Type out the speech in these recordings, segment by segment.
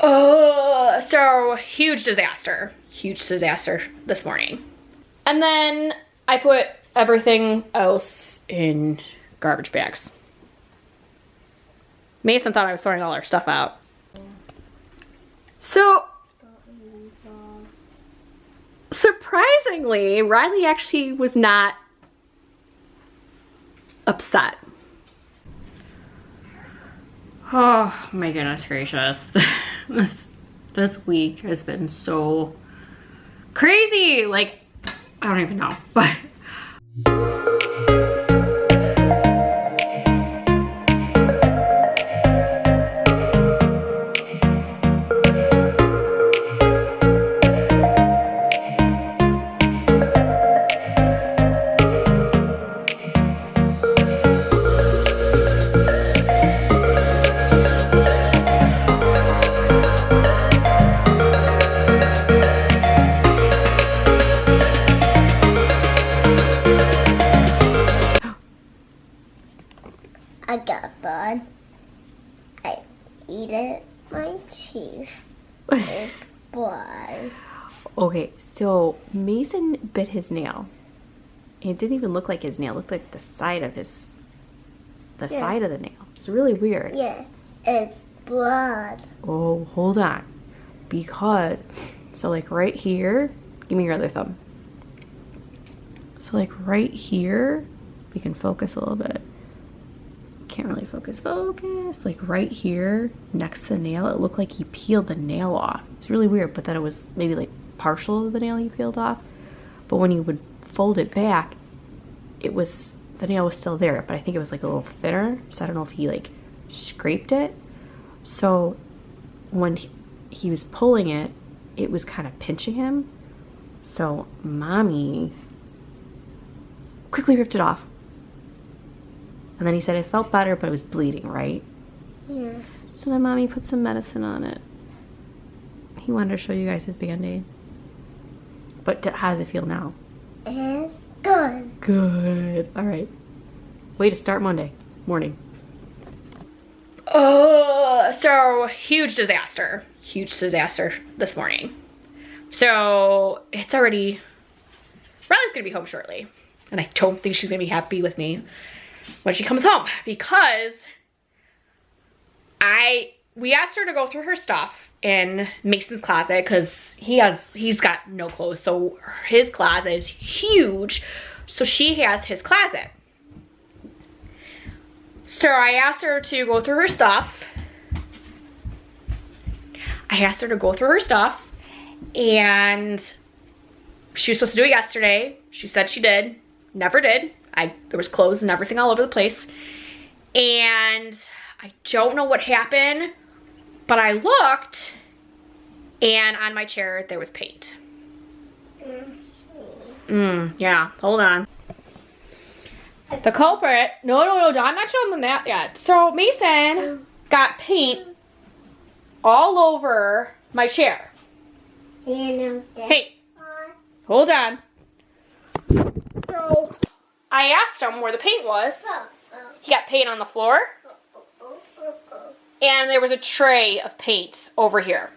Oh, so huge disaster this morning. And then I put everything else in garbage bags. Mason thought I was sorting all our stuff out. So, surprisingly, Riley actually was not upset. Oh my goodness gracious. This week has been so crazy. Like, I don't even know, but. I got bun. I eat it. My teeth is blood. Okay, so Mason bit his nail. It didn't even look like his nail. It looked like the side of his, side of the nail. It's really weird. Yes, it's blood. Oh, hold on. Because, so like right here, give me your other thumb. So like right here, we can focus a little bit. Can't really focus. Like right here, next to the nail, it looked like he peeled the nail off. It's really weird, but then it was maybe like partial of the nail he peeled off. But when he would fold it back, the nail was still there, but I think it was like a little thinner. So I don't know if he like scraped it. So when he was pulling it, it was kind of pinching him. So Mommy quickly ripped it off. And then he said it felt better, but it was bleeding, right? Yes. So then Mommy put some medicine on it. He wanted to show you guys his Band-Aid. But how does it feel now? It's good. Good. All right. Way to start Monday morning. So huge disaster this morning. So it's already, Riley's gonna be home shortly. And I don't think she's gonna be happy with me when she comes home, because we asked her to go through her stuff in Mason's closet, because he's got no clothes, so his closet is huge, so she has his closet. So I asked her to go through her stuff. And she was supposed to do it yesterday. She said she did, never did. There was clothes and everything all over the place. And I don't know what happened, but I looked, and on my chair there was paint. Yeah, hold on. The culprit, no, I'm not showing them that yet. So Mason got paint all over my chair. Hey, hold on. So I asked him where the paint was. He got paint on the floor. And there was a tray of paint over here.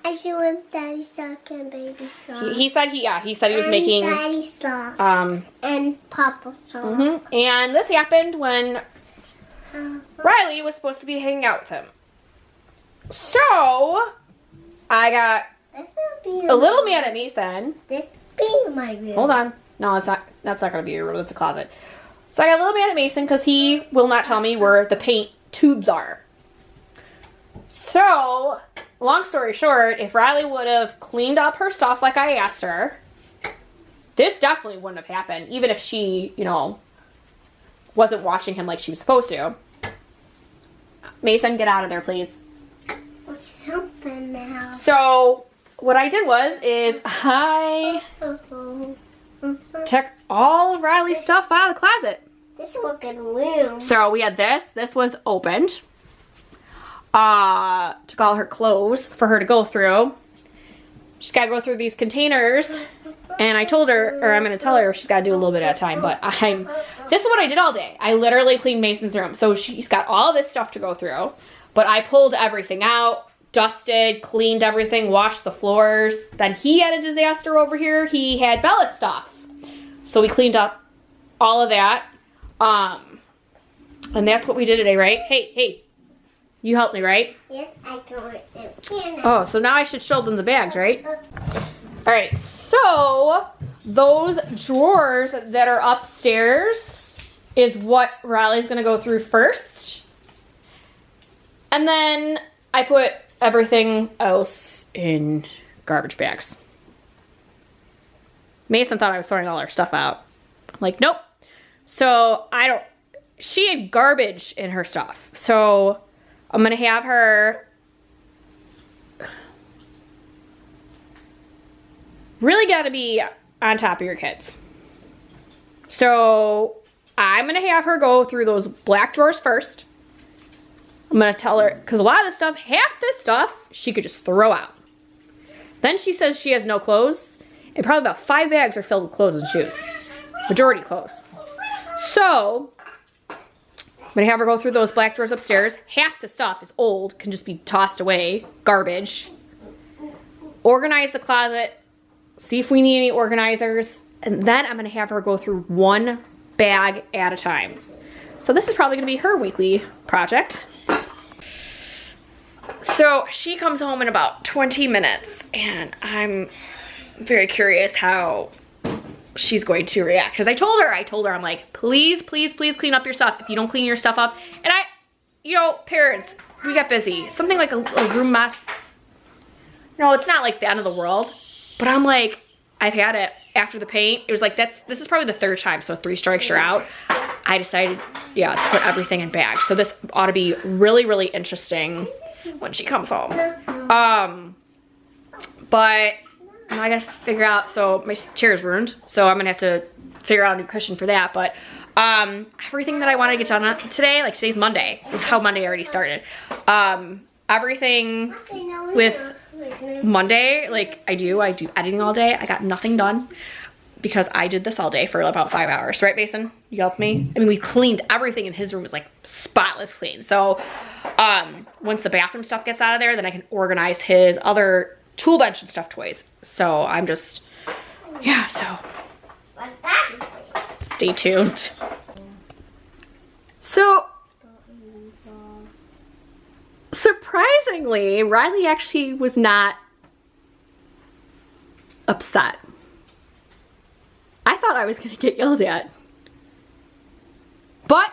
I should with Daddy Sock and Baby Sock. He said he was making Daddy Sock. And Papa Sock. And this happened when Riley was supposed to be hanging out with him. So I got a little mad at Mason. This being my room. Hold on. No, that's not gonna be your room. It's a closet. So I got a little mad at Mason because he will not tell me where the paint tubes are. So, long story short, if Riley would have cleaned up her stuff like I asked her, this definitely wouldn't have happened, even if she, wasn't watching him like she was supposed to. Mason, get out of there, please. What's happening now? So, what I did is I took all of Riley's stuff out of the closet. This is a good room. So we had this. This was opened. Took all her clothes for her to go through. She's got to go through these containers. And I told her, or I'm going to tell her she's got to do a little bit at a time. But this is what I did all day. I literally cleaned Mason's room. So she's got all this stuff to go through. But I pulled everything out, dusted, cleaned everything, washed the floors. Then he had a disaster over here. He had Bella's stuff. So we cleaned up all of that. And that's what we did today, right? Hey, you helped me, right? Yes, I can it. Oh, so now I should show them the bags, right? All right, so those drawers that are upstairs is what Riley's gonna go through first. And then I put everything else in garbage bags. Mason thought I was sorting all our stuff out. I'm like, nope. So she had garbage in her stuff. So I'm gonna have her really gotta be on top of your kids. So I'm gonna have her go through those black drawers first. I'm gonna tell her, because a lot of this stuff, half this stuff, she could just throw out. Then she says she has no clothes, and probably about 5 bags are filled with clothes and shoes. Majority clothes. So, I'm gonna have her go through those black drawers upstairs. Half the stuff is old, can just be tossed away, garbage. Organize the closet, see if we need any organizers, and then I'm gonna have her go through one bag at a time. So this is probably gonna be her weekly project. So she comes home in about 20 minutes, and I'm very curious how she's going to react. Because I told her, I'm like, please, please, please clean up your stuff. If you don't clean your stuff up, and parents, we got busy. Something like a room mess. No, it's not like the end of the world, but I'm like, I've had it after the paint. It was like, this is probably the 3rd time, so 3 strikes you're out. I decided, to put everything in bags. So this ought to be really, really interesting when she comes home. But now I gotta figure out, so my chair is ruined, so I'm gonna have to figure out a new cushion for that. But everything that I want to get done today, like today's Monday. This is how Monday already started. Everything with Monday, like I do editing all day. I got nothing done because I did this all day for about 5 hours. Right, Mason? You helped me? I mean, we cleaned everything in his room. It was like spotless clean. So once the bathroom stuff gets out of there, then I can organize his other tool bench and stuff toys. So I'm just, so stay tuned. So surprisingly, Riley actually was not upset. I thought I was gonna get yelled at. But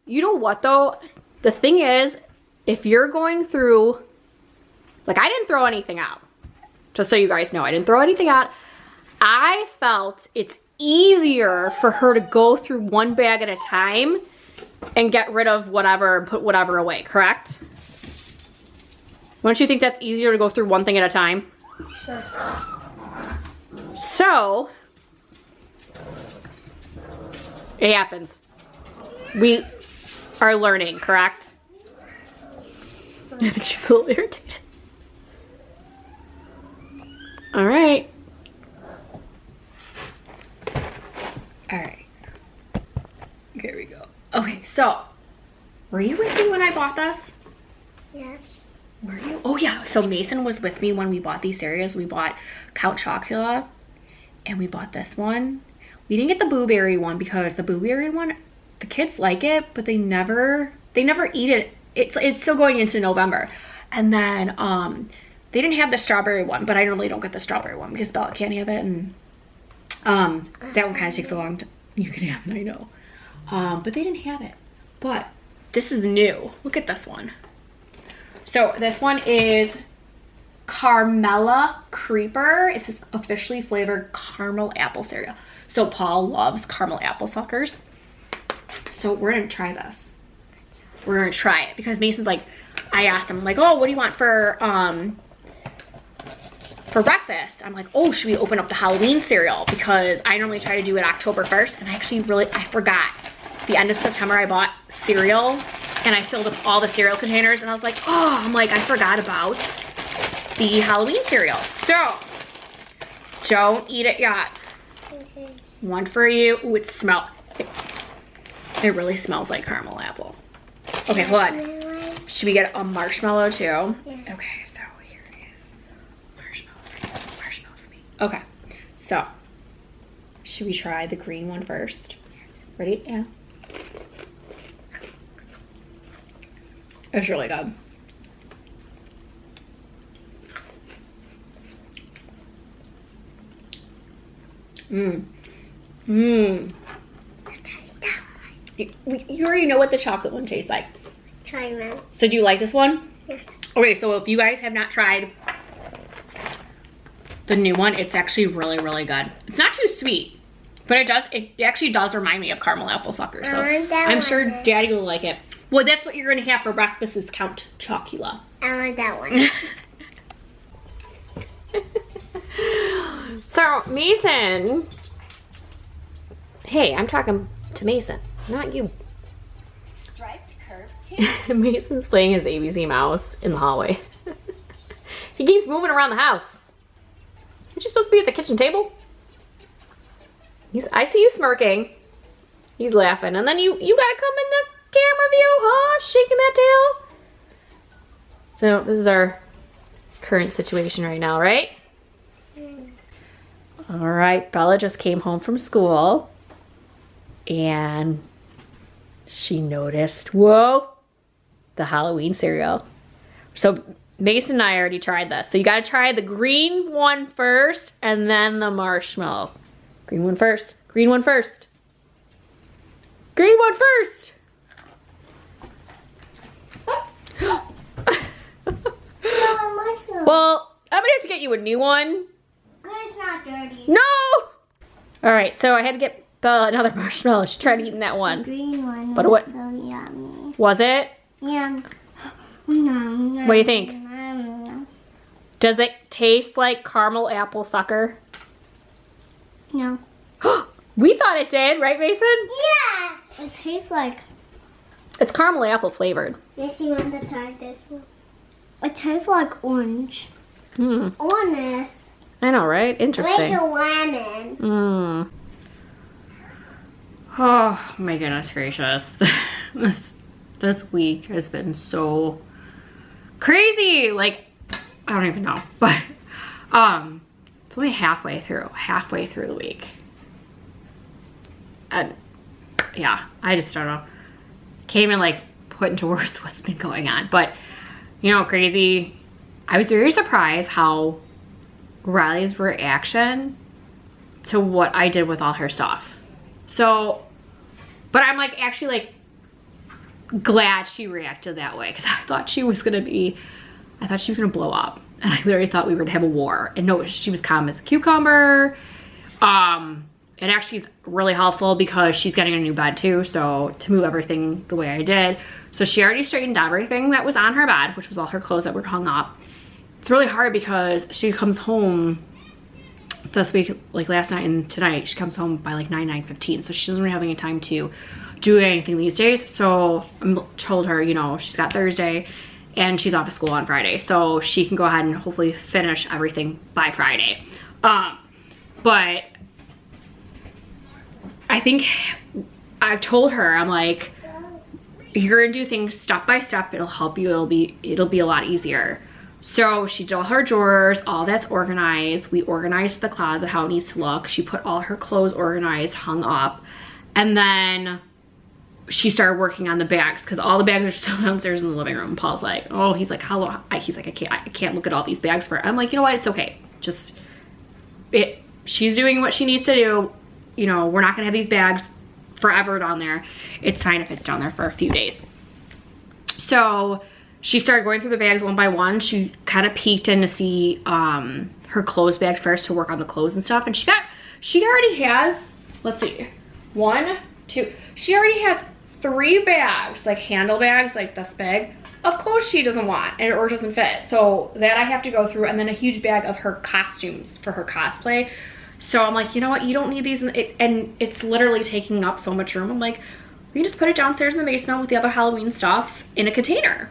you know what though? The thing is, if you're going through, like I didn't throw anything out. Just so you guys know, I didn't throw anything out. I felt it's easier for her to go through one bag at a time and get rid of whatever and put whatever away, correct? Don't you think that's easier to go through one thing at a time? Sure. So, it happens. We are learning, correct? I think she's a little irritated. All right. All right. Here we go. Okay, so were you with me when I bought this? Yes. Were you? Oh yeah, so Mason was with me when we bought these cereals. We bought Count Chocula and we bought this one. We didn't get the Blueberry one because the Blueberry one, the kids like it, but they never eat it. It's still going into November. And then they didn't have the strawberry one, but I normally don't get the strawberry one because Bella can't have it, and that one kind of takes a long time. You can have it, I know. But they didn't have it. But this is new. Look at this one. So this one is Carmella Creeper. It's this officially flavored caramel apple cereal. So Paul loves caramel apple suckers. So we're gonna try this. We're gonna try it because Mason's like, I asked him, like, oh, what do you want for breakfast? I'm like, oh, should we open up the Halloween cereal? Because I normally try to do it October 1st, and I forgot. The end of September, I bought cereal, and I filled up all the cereal containers, and I was like, oh, I forgot about the Halloween cereal. So, don't eat it yet. Okay. One for you. Ooh, it really smells like caramel apple. Okay, hold on. Should we get a marshmallow too? Yeah. Okay, so here it is. Marshmallow. Marshmallow for me. Okay, so should we try the green one first? Yes. Ready? Yeah. It's really good. Mmm. Mmm. You already know what the chocolate one tastes like. Try them. So do you like this one? Yes. Okay, so if you guys have not tried the new one, it's actually really, really good. It's not too sweet, but it actually does remind me of caramel apple sucker. So I'm sure Daddy will like it. Well, that's what you're gonna have for breakfast is Count Chocula. I want that one. So Mason, hey, I'm talking to Mason, not you. Striped curve too. Mason's playing his ABC mouse in the hallway. He keeps moving around the house. Aren't you supposed to be at the kitchen table? I see you smirking. He's laughing, and then you gotta come in the camera view, huh? Shaking that tail. So this is our current situation right now, right? All right, Bella just came home from school and she noticed, whoa, the Halloween cereal. So Mason and I already tried this. So you gotta try the green one first and then the marshmallow. Green one first, green one first. Green one first. Well, I'm gonna have to get you a new one. It's not dirty. No! All right, so I had to get Bella another marshmallow. She tried eating that one. Green one But was what- so yummy. Was it? Yum. What do you think? Does it taste like caramel apple sucker? No. We thought it did, right, Mason? Yes! It tastes like... It's caramel apple flavored. Yes, you want to try this one? It tastes like orange. Hmm. Honest. I know, right? Like Interesting. a lemon. Hmm. Oh my goodness gracious. This week has been so crazy. Like, I don't even know. But it's only halfway through the week. And yeah, I just don't know. Can't even like put into words what's been going on. But you know, crazy. I was very surprised how Riley's reaction to what I did with all her stuff. So, but I'm like actually like glad she reacted that way because I thought she was gonna blow up. And I literally thought we were gonna have a war. And no, she was calm as a cucumber. It actually is really helpful because she's getting a new bed too. So to move everything the way I did. So she already straightened everything that was on her bed, which was all her clothes that were hung up. It's really hard because she comes home this week, like last night and tonight, she comes home by like 9:15. So she doesn't really have any time to do anything these days. So I told her, you know, she's got Thursday and she's off of school on Friday. So she can go ahead and hopefully finish everything by Friday. But I think I told her, I'm like, you're gonna do things step by step. It'll help you. It'll be a lot easier. So she did all her drawers, all that's organized. We organized the closet, how it needs to look. She put all her clothes organized, hung up. And then she started working on the bags because all the bags are still downstairs in the living room. Paul's like, oh, he's like, how long? He's like, I can't look at all these bags for her. I'm like, you know what? It's okay. She's doing what she needs to do. You know, we're not gonna have these bags forever down there. It's fine if it's down there for a few days. So she started going through the bags one by one. She kind of peeked in to see her clothes bag first to work on the clothes and stuff. And she already has, let's see, 1, 2, she already has 3 bags, like handle bags, like this big, of clothes she doesn't want or doesn't fit. So that I have to go through, and then a huge bag of her costumes for her cosplay. So I'm like, you know what, you don't need these, and it's literally taking up so much room. I'm like, we can just put it downstairs in the basement with the other Halloween stuff in a container.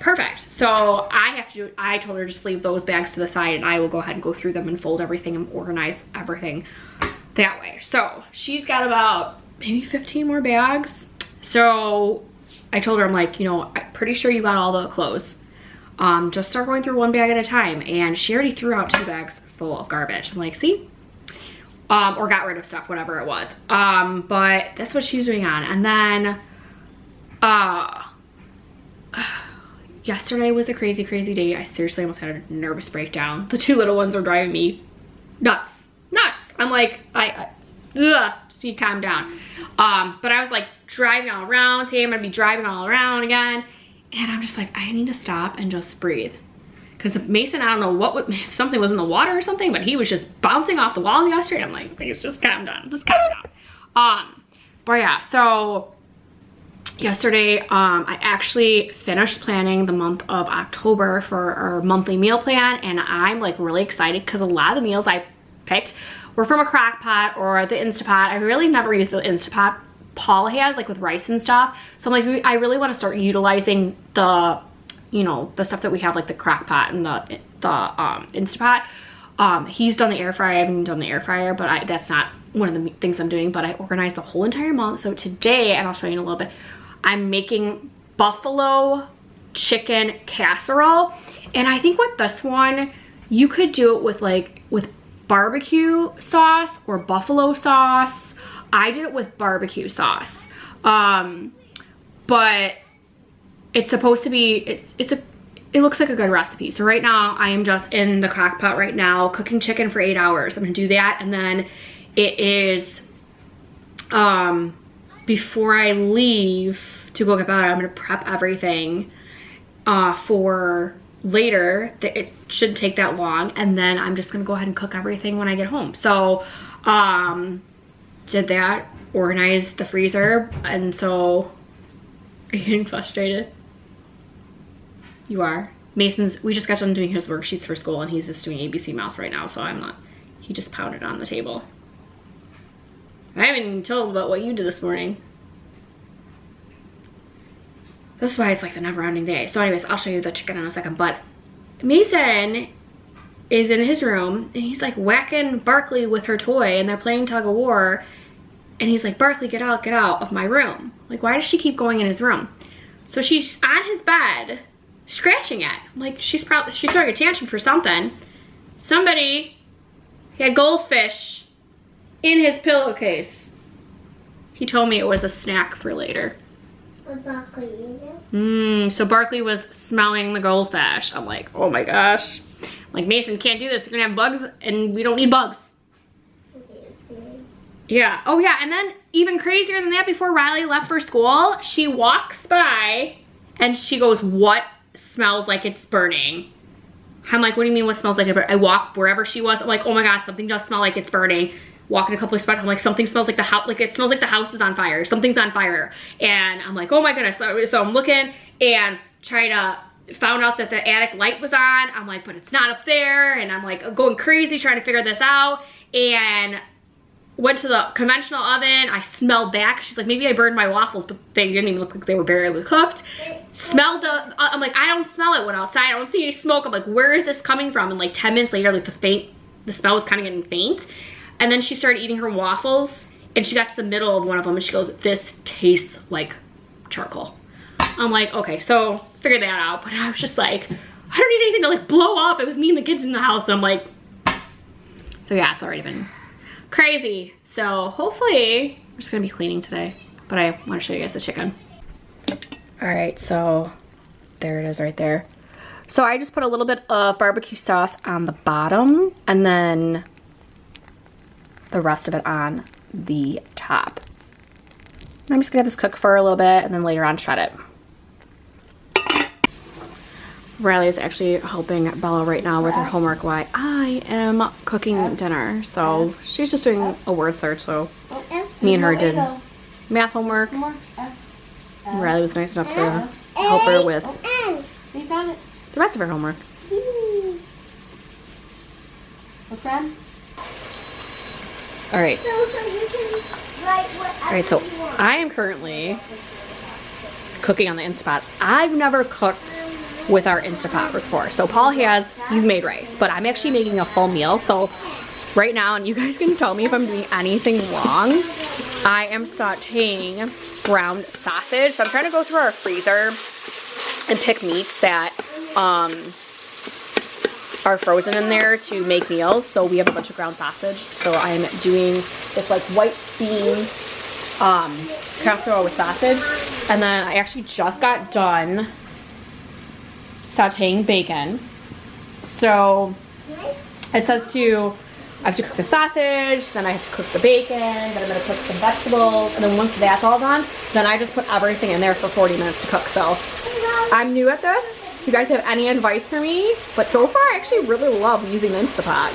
Perfect. So I told her just leave those bags to the side and I will go ahead and go through them and fold everything and organize everything that way. So she's got about maybe 15 more bags. So I told her, I'm like, you know, I'm pretty sure you got all the clothes. Just start going through one bag at a time. And she already threw out 2 bags full of garbage. I'm like, see? Or got rid of stuff, whatever it was. But that's what she's doing on. And then, yesterday was a crazy, crazy day. I seriously almost had a nervous breakdown. The 2 little ones are driving me nuts. I'm like, just need to calm down. But I was like driving all around. Today I'm gonna be driving all around again. And I'm just like, I need to stop and just breathe. Because Mason, I don't know if something was in the water or something, but he was just bouncing off the walls yesterday. I'm like, please just calm down, But yeah, so yesterday, I actually finished planning the month of October for our monthly meal plan, and I'm like really excited because a lot of the meals I picked were from a crock pot or the Instapot. I really never used the Instapot Paul has, like with rice and stuff. So I'm like, I really want to start utilizing the, you know, the stuff that we have, like the crock pot and the Instapot. He's done the air fryer. I haven't done the air fryer, but that's not one of the things I'm doing, but I organized the whole entire month. So today, and I'll show you in a little bit, I'm making buffalo chicken casserole. And I think with this one, you could do it with with barbecue sauce or buffalo sauce. I did it with barbecue sauce. But it's supposed to be, it looks like a good recipe. So right now I am just in the crock pot right now cooking chicken for 8 hours. I'm gonna do that, and then it is, before I leave to go get better, I'm gonna prep everything for later. It shouldn't take that long, and then I'm just gonna go ahead and cook everything when I get home. So did that, organized the freezer, and so, are you getting frustrated? You are? Mason's, we just got done doing his worksheets for school, and he's just doing ABC Mouse right now, so I'm not, he just pounded on the table. I haven't even told about what you did this morning. That's why it's like the never-ending day. So anyways, I'll show you the chicken in a second, but Mason is in his room, and he's like whacking Barkley with her toy, and they're playing tug of war, and he's like, Barkley, get out of my room. Like, why does she keep going in his room? So she's on his bed, scratching it. Like, she's throwing a tantrum for something. Somebody had goldfish in his pillowcase. He told me it was a snack for later. Would Barkley eat it? So Barkley was smelling the goldfish. I'm like, oh my gosh. I'm like, Mason, can't do this. You're gonna have bugs, and we don't need bugs. Yeah. Oh yeah, and then even crazier than that, before Riley left for school, she walks by and she goes, what smells like it's burning? I'm like, what do you mean what smells like it's burning? I walk wherever she was. I'm like, oh my God, something does smell like it's burning. Walking a couple of spots, I'm like, something smells like the house, like it smells like the house is on fire. Something's on fire. And I'm like, oh my goodness. So I'm looking and found out that the attic light was on. I'm like, but it's not up there. And I'm like going crazy trying to figure this out. And went to the conventional oven. I smelled that. She's like, maybe I burned my waffles, but they didn't even look like they were barely cooked. Smelled the, I'm like, I don't smell it. Went outside, I don't see any smoke. I'm like, where is this coming from? And like 10 minutes later, like the smell was kind of getting faint. And then she started eating her waffles, and she got to the middle of one of them, and she goes, this tastes like charcoal. I'm like, okay, so figure that out. But I was just like, I don't need anything to like blow up. It was me and the kids in the house, and I'm like, so yeah, it's already been crazy. So hopefully we're just gonna be cleaning today, but I want to show you guys the chicken. All right, so there it is right there. So I just put a little bit of barbecue sauce on the bottom, and then the rest of it on the top. And I'm just gonna have this cook for a little bit, and then later on shred it. Riley is actually helping Bella right now with her homework while I am cooking dinner. So she's just doing a word search, so me and her did math homework. Riley was nice enough to help her with the rest of her homework. What's that? All right. So you can write whatever All right, so you want. I am currently cooking on the Instapot. I've never cooked with our Instapot before. So Paul he's made rice, but I'm actually making a full meal. So right now, and you guys can tell me if I'm doing anything wrong, I am sauteing ground sausage. So I'm trying to go through our freezer and pick meats that are frozen in there to make meals. So we have a bunch of ground sausage. So I'm doing this like white bean casserole with sausage. And then I actually just got done sauteing bacon. So it says I have to cook the sausage, then I have to cook the bacon, then I'm gonna cook some vegetables, and then once that's all done, then I just put everything in there for 40 minutes to cook. So I'm new at this. If you guys have any advice for me, but so far I actually really love using the Instapot.